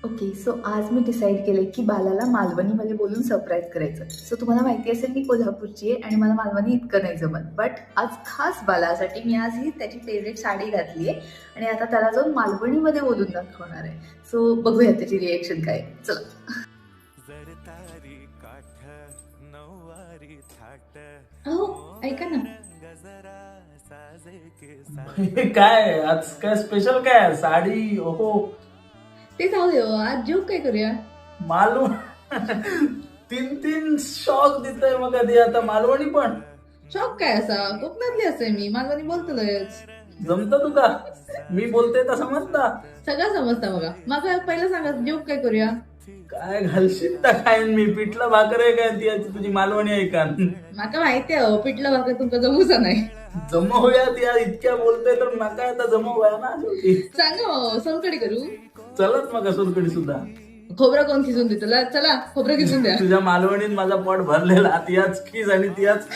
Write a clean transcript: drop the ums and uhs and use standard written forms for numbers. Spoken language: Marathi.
ओके, सो आज मी डिसाईड केले की बालाला मालवणीमध्ये बोलून सरप्राईज करायचं. सो तुम्हाला माहिती असेल मी कोल्हापूरची आहे आणि मला मालवणी इतकं नाही जमत. बट आज खास बालासाठी मी आज ही त्याची फेवरेट साडी घातली आहे आणि आता त्याला जाऊन मालवणीमध्ये बोलून दाखवणार आहे. सो बघूया त्याची रिएक्शन काय आहे. चला. हो, ऐका ना. काय आज काय स्पेशल काय साडी ओहो ते जाऊ दे हो, आज जोक काय करूया? मालवण तीन तीन शॉक देतोय मग कधी आता मालवणी पण शॉक काय असा? कोकणातली असे मी मालवणी बोलतोयच. जमत तुका मी बोलते तसं म्हणता सगळं समजतं बघा. मला पहिलं सांगा जोक काय करूया? काय घालशील तर खाईन मी पिठलं भाकर आहे काय ती आजी तुझी मालवणी आहे का माका माहिती आहे हो, पिठलं भाकर तुमचं जमूचा नाही. जम होया ती आज इतक्या बोलतोय तर नका आता जम होया ना शेवटी सांगा हो, सोलकढी करू? चलत मग सोलकडी सुद्धा खोबरं कोण खिसून देतो? चला खोबरं खिसून द्या. तुझ्या मालवणीत माझा पोट भरलेला तियाच खीज आणि तियाच